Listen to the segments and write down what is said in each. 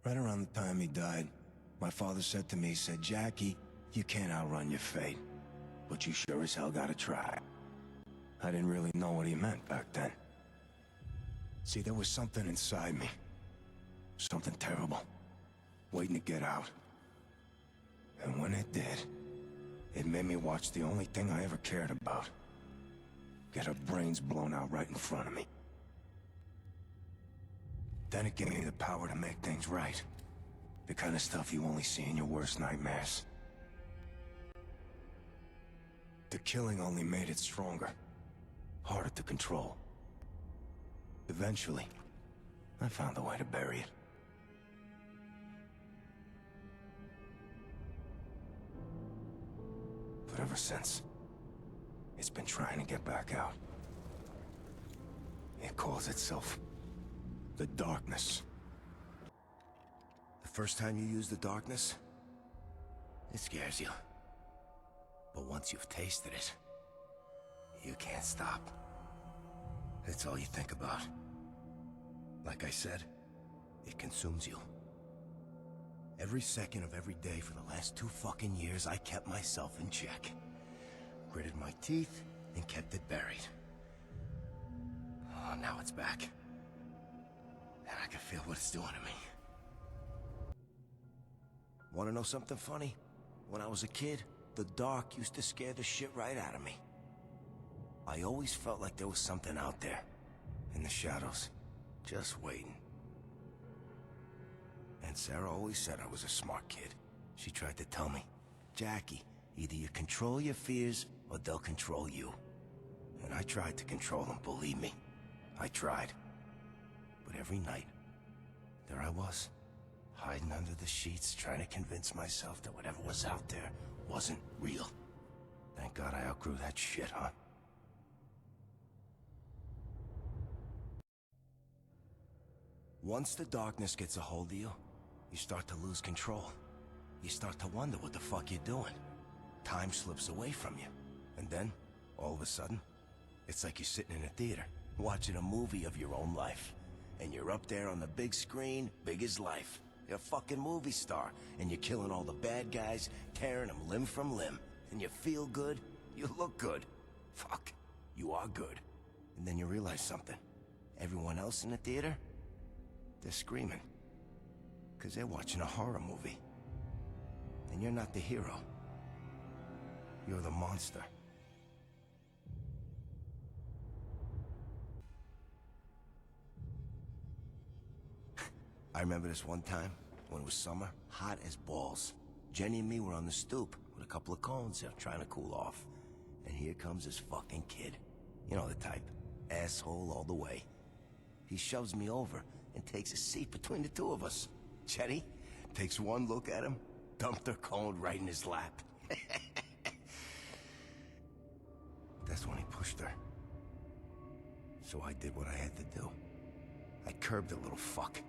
Right around the time he died, my father said to me, Jackie, you can't outrun your fate, but you sure as hell gotta try. I didn't really know what he meant back then. See, there was something inside me. Something terrible, waiting to get out. And when it did, it made me watch the only thing I ever cared about. Get her brains blown out right in front of me. Then it gave me the power to make things right. The kind of stuff you only see in your worst nightmares. The killing only made it stronger, harder to control. Eventually, I found a way to bury it. But ever since, it's been trying to get back out. It calls itself the Darkness. The first time you use the Darkness, it scares you. But once you've tasted it, you can't stop. It's all you think about. Like I said, it consumes you. Every second of every day for the last 2 fucking years, I kept myself in check. Gritted my teeth and kept it buried. Oh, now it's back. And I can feel what it's doing to me. Wanna know something funny? When I was a kid, the dark used to scare the shit right out of me. I always felt like there was something out there, in the shadows, just waiting. And Sarah always said I was a smart kid. She tried to tell me, Jackie, either you control your fears or they'll control you. And I tried to control them, believe me. I tried. But every night, there I was, hiding under the sheets, trying to convince myself that whatever was out there wasn't real. Thank God I outgrew that shit, huh? Once the darkness gets a hold of you, you start to lose control. You start to wonder what the fuck you're doing. Time slips away from you. And then, all of a sudden, it's like you're sitting in a theater, watching a movie of your own life. And you're up there on the big screen, big as life. You're a fucking movie star, and you're killing all the bad guys, tearing them limb from limb. And you feel good, you look good. Fuck, you are good. And then you realize something. Everyone else in the theater, they're screaming. 'Cause they're watching a horror movie. And you're not the hero. You're the monster. I remember this one time, when it was summer, hot as balls. Jenny and me were on the stoop, with a couple of cones there, trying to cool off. And here comes this fucking kid. You know the type. Asshole all the way. He shoves me over and takes a seat between the two of us. Jenny takes one look at him, dumped her cone right in his lap. That's when he pushed her. So I did what I had to do. I curbed the little fuck.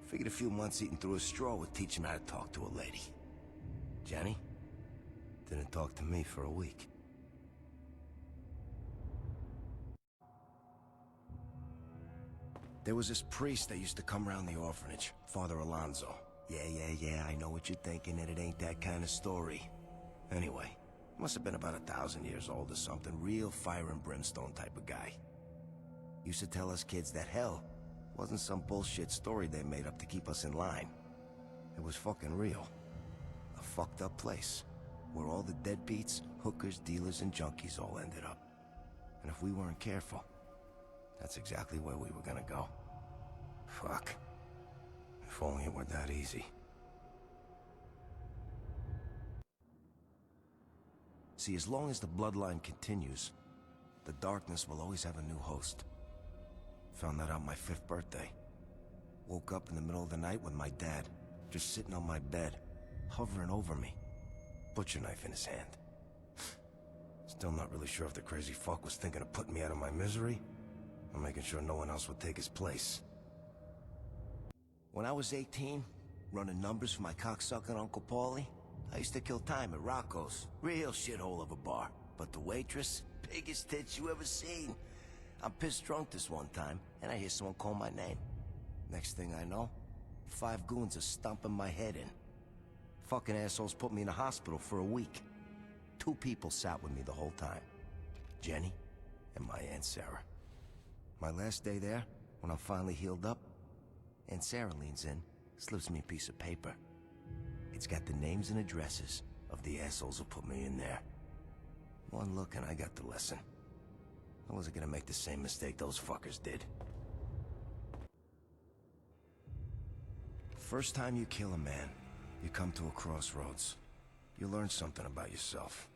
Figured a few months eating through a straw would teach him how to talk to a lady. Jenny didn't talk to me for a week. There was this priest that used to come around the orphanage, Father Alonso. Yeah, I know what you're thinking, that it ain't that kind of story. Anyway, must have been about 1,000 years old or something, real fire and brimstone type of guy. Used to tell us kids that hell wasn't some bullshit story they made up to keep us in line. It was fucking real. A fucked up place, where all the deadbeats, hookers, dealers, and junkies all ended up. And if we weren't careful, that's exactly where we were gonna go. Fuck. If only it were that easy. See, as long as the bloodline continues, the darkness will always have a new host. Found that out my 5th birthday. Woke up in the middle of the night with my dad, just sitting on my bed, hovering over me, butcher knife in his hand. Still not really sure if the crazy fuck was thinking of putting me out of my misery, or making sure no one else would take his place. When I was 18, running numbers for my cocksucking Uncle Paulie, I used to kill time at Rocco's. Real shithole of a bar. But the waitress, biggest tits you ever seen. I'm pissed drunk this one time, and I hear someone call my name. Next thing I know, 5 goons are stomping my head in. Fucking assholes put me in a hospital for a week. 2 people sat with me the whole time. Jenny and my Aunt Sarah. My last day there, when I'm finally healed up, Aunt Sarah leans in, slips me a piece of paper. It's got the names and addresses of the assholes who put me in there. One look and I got the lesson. I wasn't gonna make the same mistake those fuckers did. First time you kill a man, you come to a crossroads. You learn something about yourself.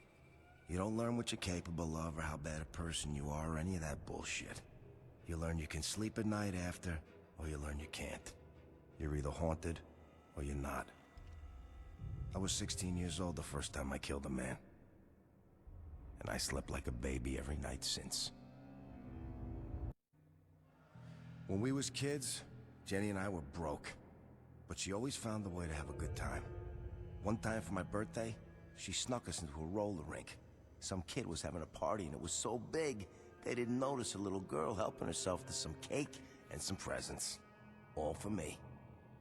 You don't learn what you're capable of or how bad a person you are or any of that bullshit. You learn you can sleep at night after, or you learn you can't. You're either haunted, or you're not. I was 16 years old the first time I killed a man. And I slept like a baby every night since. When we was kids, Jenny and I were broke. But she always found a way to have a good time. One time for my birthday, she snuck us into a roller rink. Some kid was having a party and it was so big, they didn't notice a little girl helping herself to some cake and some presents. All for me.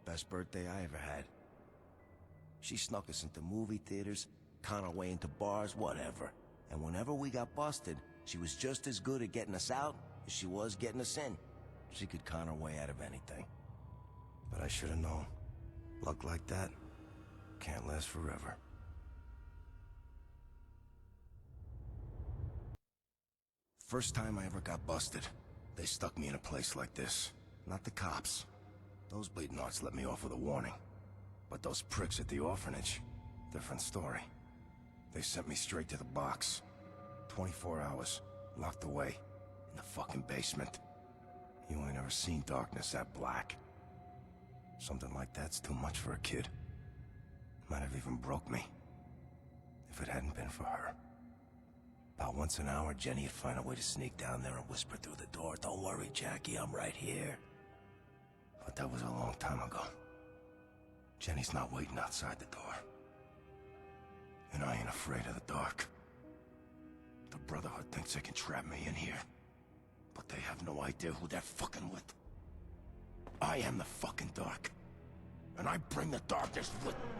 Best birthday I ever had. She snuck us into movie theaters, con our way into bars, whatever. And whenever we got busted, she was just as good at getting us out as she was getting us in. She could con her way out of anything. But I should have known. Luck like that can't last forever. First time I ever got busted, they stuck me in a place like this. Not the cops. Those bleeding hearts let me off with a warning. But those pricks at the orphanage, different story. They sent me straight to the box. 24 hours, locked away, in the fucking basement. You ain't ever seen darkness that black. Something like that's too much for a kid. Might have even broke me, if it hadn't been for her. About once an hour, Jenny would find a way to sneak down there and whisper through the door, "Don't worry, Jackie, I'm right here." But that was a long time ago. Jenny's not waiting outside the door. And I ain't afraid of the dark. The Brotherhood thinks they can trap me in here. But they have no idea who they're fucking with. I am the fucking dark. And I bring the darkness with me.